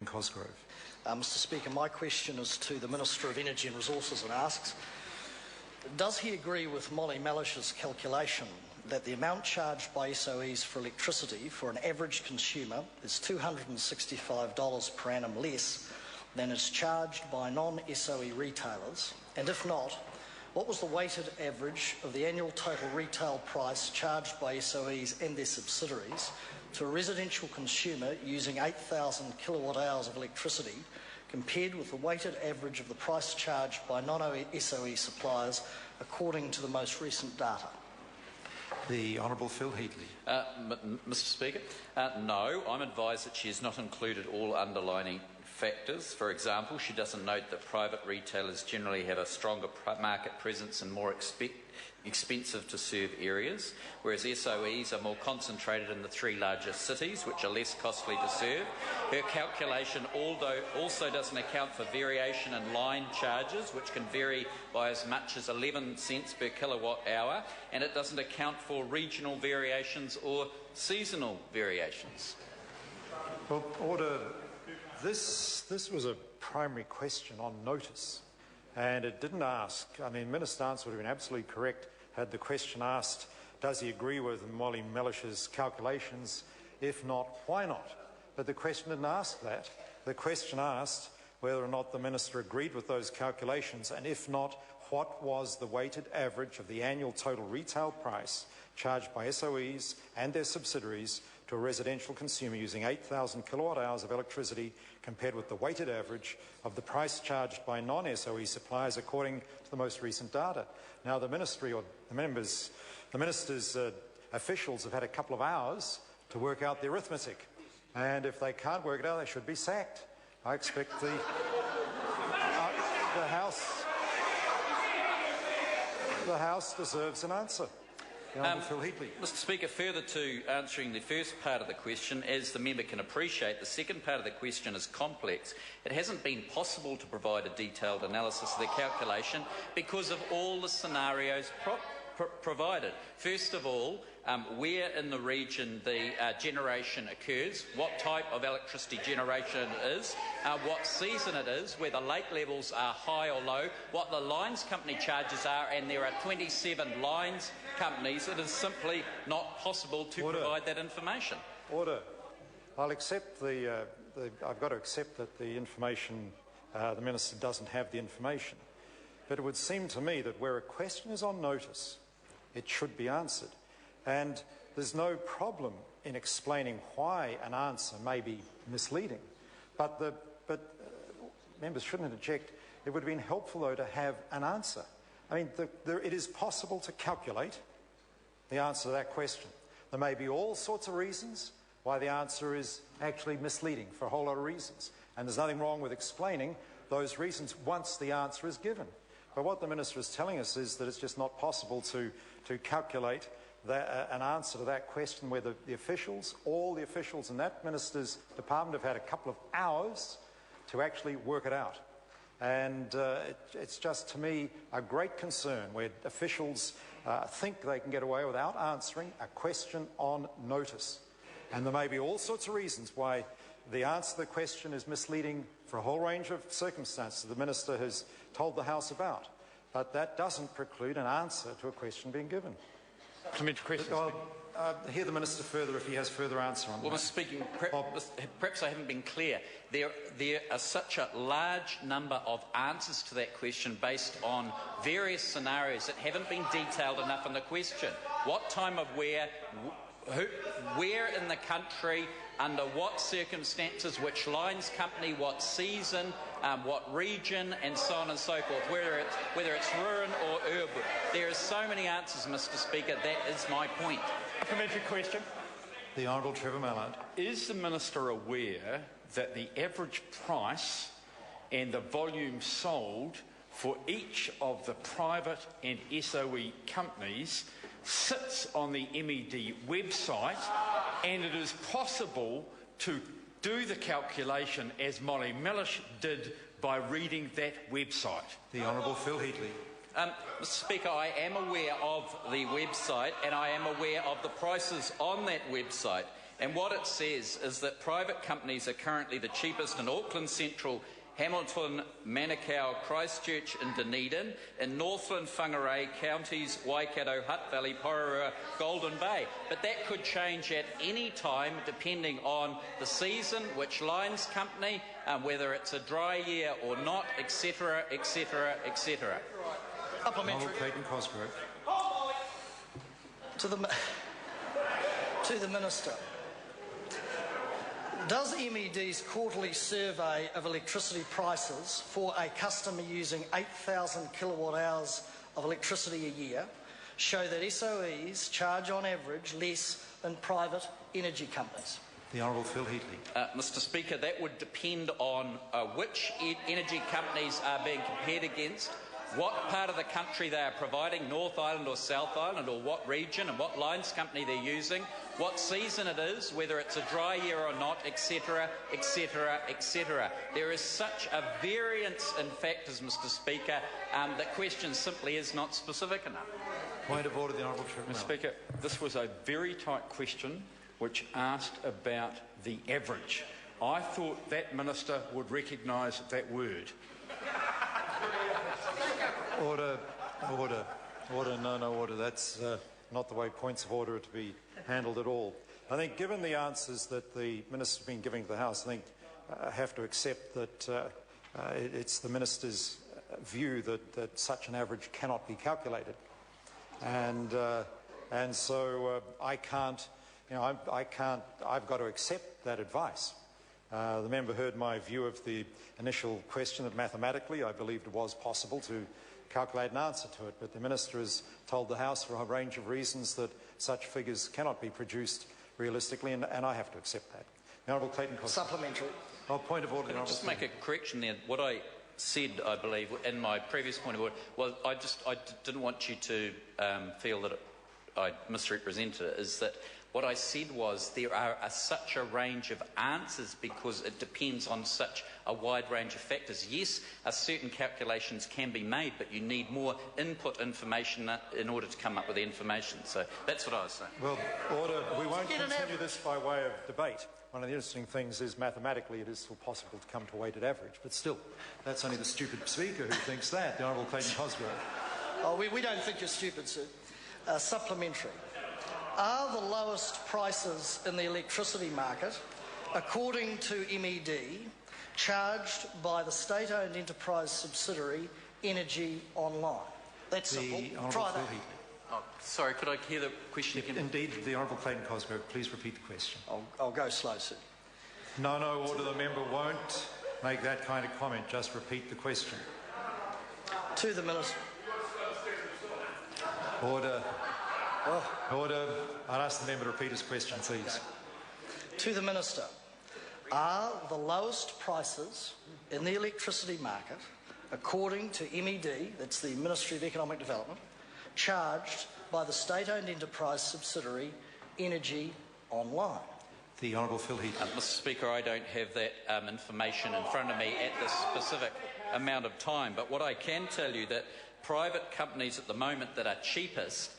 Cosgrove. Mr Speaker, my question is to the Minister of Energy and Resources and asks, does he agree with Molly Melhuish's calculation that the amount charged by SOEs for electricity for an average consumer is $265 per annum less than is charged by non-SOE retailers? And if not, what was the weighted average of the annual total retail price charged by SOEs and their subsidiaries to a residential consumer using 8,000 kilowatt hours of electricity compared with the weighted average of the price charged by non-SOE suppliers according to the most recent data? The Honourable Phil Heatley. Mr Speaker, no, I'm advised that she has not included all underlying factors. For example, she doesn't note that private retailers generally have a stronger market presence and more expensive to serve areas, whereas SOEs are more concentrated in the three largest cities, which are less costly to serve. Her calculation also doesn't account for variation in line charges, which can vary by as much as 11 cents per kilowatt hour, and it doesn't account for regional variations or seasonal variations. Well, Order. This was a primary question on notice, and it didn't ask. I mean, Minister Answer would have been absolutely correct had the question asked, does he agree with Molly Melhuish's calculations? If not, why not? But the question didn't ask that. The question asked whether or not the Minister agreed with those calculations, and if not, what was the weighted average of the annual total retail price charged by SOEs and their subsidiaries to a residential consumer using 8,000 kilowatt hours of electricity compared with the weighted average of the price charged by non-SOE suppliers according to the most recent data. Now, the Ministry or the Minister's officials have had a couple of hours to work out the arithmetic, and if they can't work it out, they should be sacked. I expect the House deserves an answer. Phil Heatley. Mr Speaker, further to answering the first part of the question, as the member can appreciate, the second part of the question is complex. It hasn't been possible to provide a detailed analysis of the calculation because of all the scenarios provided. First of all, where in the region the generation occurs, what type of electricity generation it is, what season it is, whether lake levels are high or low, what the lines company charges are, and there are 27 lines companies. It is simply not possible to provide that information. Order. I'll accept I've got to accept that the information, the Minister doesn't have the information. But it would seem to me that where a question is on notice, it should be answered. And there's no problem in explaining why an answer may be misleading. But members shouldn't interject. It would have been helpful, though, to have an answer. I mean, it is possible to calculate the answer to that question. There may be all sorts of reasons why the answer is actually misleading for a whole lot of reasons. And there's nothing wrong with explaining those reasons once the answer is given. But what the Minister is telling us is that it's just not possible to calculate an answer to that question where all the officials in that Minister's department have had a couple of hours to actually work it out. And it's just, to me, a great concern where officials think they can get away without answering a question on notice. And there may be all sorts of reasons why the answer to the question is misleading for a whole range of circumstances the Minister has told the House about. But that doesn't preclude an answer to a question being given. Hear the Minister further if he has further answer on that. Well, Mr Speaker, perhaps I haven't been clear. There are such a large number of answers to that question based on various scenarios that haven't been detailed enough in the question. What time of where in the country, under what circumstances, which lines company, what season, what region, and so on and so forth, whether it's rural or urban. There are so many answers, Mr Speaker. That is my point. Supplementary question. The Honourable Trevor Mallard. Is the Minister aware that the average price and the volume sold for each of the private and SOE companies sits on the MED website, and it is possible to do the calculation as Molly Melhuish did by reading that website? The Honourable Phil Heatley. Mr Speaker, I am aware of the website and I am aware of the prices on that website. And what it says is that private companies are currently the cheapest in Auckland Central, Hamilton, Manukau, Christchurch and Dunedin, in Northland, Whangarei, counties, Waikato, Hutt Valley, Pororua, Golden Bay. But that could change at any time depending on the season, which lines company, whether it's a dry year or not, etc, etc, etc. Supplementary. Clayton Cosgrove. To the Minister. Does MED's quarterly survey of electricity prices for a customer using 8,000 kilowatt hours of electricity a year show that SOEs charge on average less than private energy companies? The Honourable Phil Heatley. Mr Speaker, that would depend on which energy companies are being compared against, what part of the country they are providing, North Island or South Island, or what region and what lines company they're using, what season it is, whether it's a dry year or not, etc, etc, etc. There is such a variance in factors, Mr Speaker, the question simply is not specific enough. Point of order, the Honourable Mr Speaker, this was a very tight question which asked about the average. I thought that Minister would recognise that word. Order. No order. That's not the way points of order are to be handled at all. I think given the answers that the Minister's been giving to the House, I think I have to accept that it's the Minister's view that such an average cannot be calculated. And so I can't, I've got to accept that advice. The member heard my view of the initial question that mathematically I believed it was possible to calculate an answer to it, but the Minister has told the House for a range of reasons that such figures cannot be produced realistically, and I have to accept that. The Honourable Clayton Cosgrove. Supplementary. Point of order. Can I just make a correction there? What I said, I believe, in my previous point of order, was I didn't want you to feel that I misrepresented it, is that what I said was there are such a range of answers because it depends on such a wide range of factors. Yes, certain calculations can be made, but you need more input information in order to come up with the information. So that's what I was saying. Well, order. We won't continue this by way of debate. One of the interesting things is mathematically it is still possible to come to a weighted average, but still, that's only the stupid speaker who thinks that, the Honourable Clayton Cosgrove. Oh, we don't think you're stupid, sir. Supplementary. Are the lowest prices in the electricity market, according to MED, charged by the state-owned enterprise subsidiary Energy Online? That's simple. Try that. Oh, sorry, could I hear the question again? Indeed, the Honourable Clayton Cosgrove, please repeat the question. I'll go slow, sir. No, order. The member won't make that kind of comment. Just repeat the question. To the Minister. Order. Order. I'll ask the member to repeat his question, please. To the Minister. Are the lowest prices in the electricity market, according to MED, that's the Ministry of Economic Development, charged by the state-owned enterprise subsidiary Energy Online? The Honourable Phil Heatley. Mr Speaker, I don't have that information in front of me at this specific amount of time, but what I can tell you that private companies at the moment that are cheapest,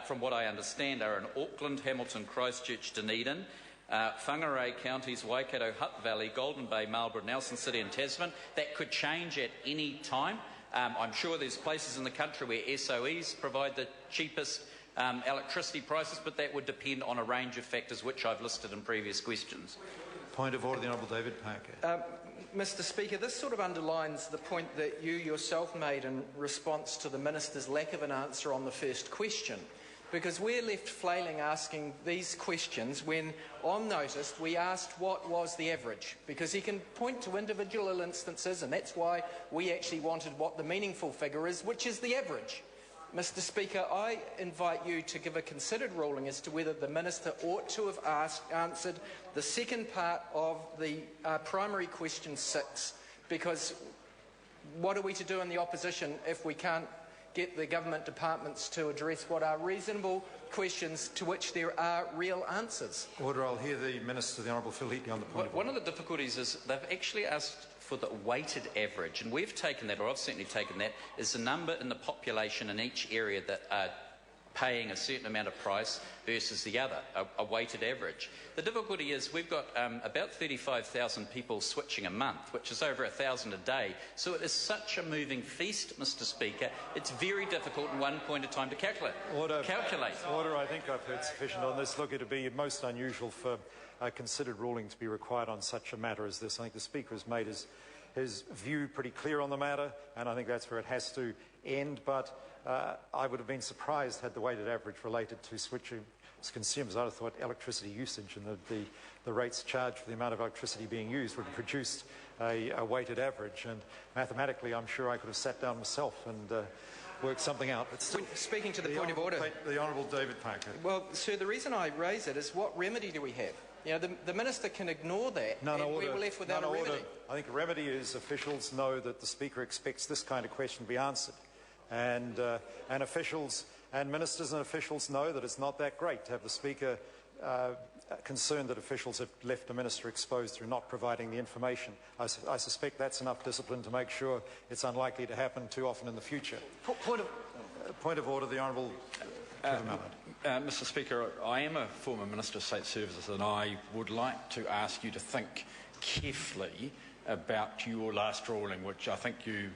from what I understand, are in Auckland, Hamilton, Christchurch, Dunedin, Whangarei counties, Waikato, Hutt Valley, Golden Bay, Marlborough, Nelson City and Tasman. That could change at any time. I'm sure there's places in the country where SOEs provide the cheapest electricity prices, but that would depend on a range of factors which I've listed in previous questions. Point of order, the Honourable David Parker. Mr Speaker, this sort of underlines the point that you yourself made in response to the Minister's lack of an answer on the first question. Because we're left flailing asking these questions when, on notice, we asked what was the average. Because he can point to individual instances, and that's why we actually wanted what the meaningful figure is, which is the average. Mr Speaker, I invite you to give a considered ruling as to whether the Minister ought to have answered the second part of the primary question 6, because what are we to do in the opposition if we can't get the government departments to address what are reasonable questions to which there are real answers? Order. I'll hear the Minister, the Honourable Phil Heatley, on the point of order. One of the difficulties is they've actually asked for the weighted average, and we've taken that, or I've certainly taken that, as the number in the population in each area that are paying a certain amount of price versus the other, a weighted average. The difficulty is we've got about 35,000 people switching a month, which is over 1,000 a day. So it is such a moving feast, Mr Speaker, it's very difficult in one point of time to calculate. Order, I think I've heard sufficient on this. Look, it would be most unusual for a considered ruling to be required on such a matter as this. I think the Speaker has made his view pretty clear on the matter, and I think that's where it has to end. But I would have been surprised had the weighted average related to switching consumers. I'd have thought electricity usage and the rates charged for the amount of electricity being used would have produced a weighted average. And mathematically, I'm sure I could have sat down myself and worked something out. But still, speaking to the point of order, the Honourable David Parker. Well, sir, the reason I raise it is what remedy do we have? You know, the Minister can ignore that, and we were left without a remedy. I think a remedy is officials know that the Speaker expects this kind of question to be answered, and officials and ministers and officials know that it's not that great to have the Speaker concerned that officials have left the Minister exposed through not providing the information. I suspect that's enough discipline to make sure it's unlikely to happen too often in the future. Point of order, the Honourable Mr Speaker, I am a former Minister of State Services, and I would like to ask you to think carefully about your last ruling, which I think you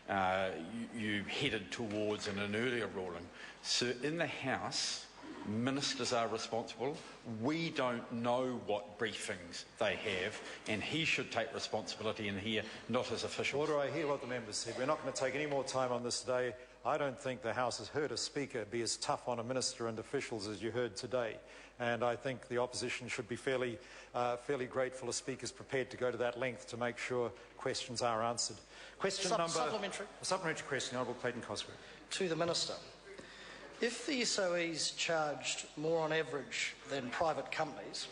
headed towards in an earlier ruling. So in the House, ministers are responsible. We don't know what briefings they have, and he should take responsibility in here, not as officials. Order, I hear what the members said. We're not going to take any more time on this today. I don't think the House has heard a Speaker be as tough on a minister and officials as you heard today. And I think the opposition should be fairly grateful a Speaker is prepared to go to that length to make sure questions are answered. Question number... Supplementary. A supplementary question, Honourable Clayton Cosgrove. To the Minister. If the SOEs charged more on average than private companies,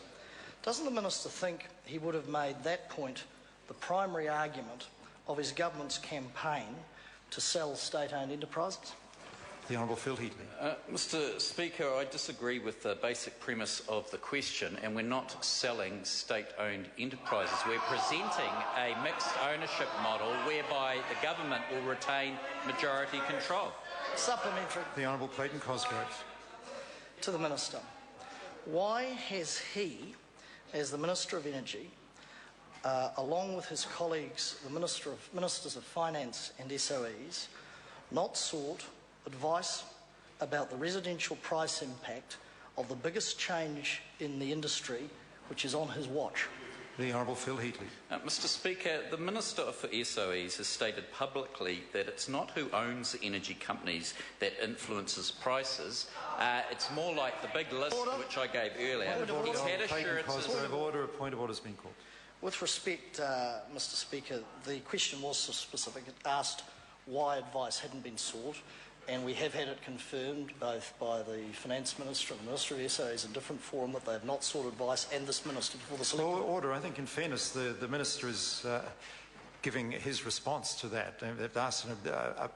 doesn't the Minister think he would have made that point the primary argument of his government's campaign to sell state-owned enterprises? The Honourable Phil Heatley. Mr Speaker, I disagree with the basic premise of the question, and we're not selling state-owned enterprises. We're presenting a mixed ownership model whereby the government will retain majority control. Supplementary. The Honourable Clayton Cosgrove. To the Minister. Why has he, as the Minister of Energy, along with his colleagues, the Ministers of Finance and SOEs, not sought advice about the residential price impact of the biggest change in the industry, which is on his watch? The Honourable Phil Heatley. Mr Speaker, the Minister for SOEs has stated publicly that it's not who owns the energy companies that influences prices. It's more like the big list which I gave earlier. He's had assurances... Point of order has been called. With respect, Mr Speaker, the question was so specific. It asked why advice hadn't been sought, and we have had it confirmed both by the Finance Minister and the Minister of SOEs in different forum that they have not sought advice, and this Minister before the Select. Order. I think in fairness the Minister is giving his response to that. They've asked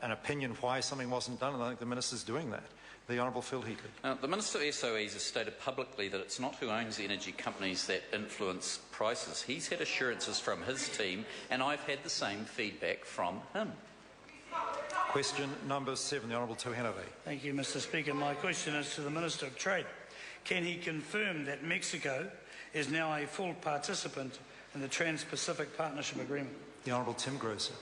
an opinion why something wasn't done, and I think the Minister is doing that. The Honourable Phil Heatley. The Minister of SOEs has stated publicly that it's not who owns the energy companies that influence prices. He's had assurances from his team, and I've had the same feedback from him. Question number 7, the Honourable Tauhenave. Thank you, Mr Speaker. My question is to the Minister of Trade. Can he confirm that Mexico is now a full participant in the Trans-Pacific Partnership Agreement? The Honourable Tim Grosser.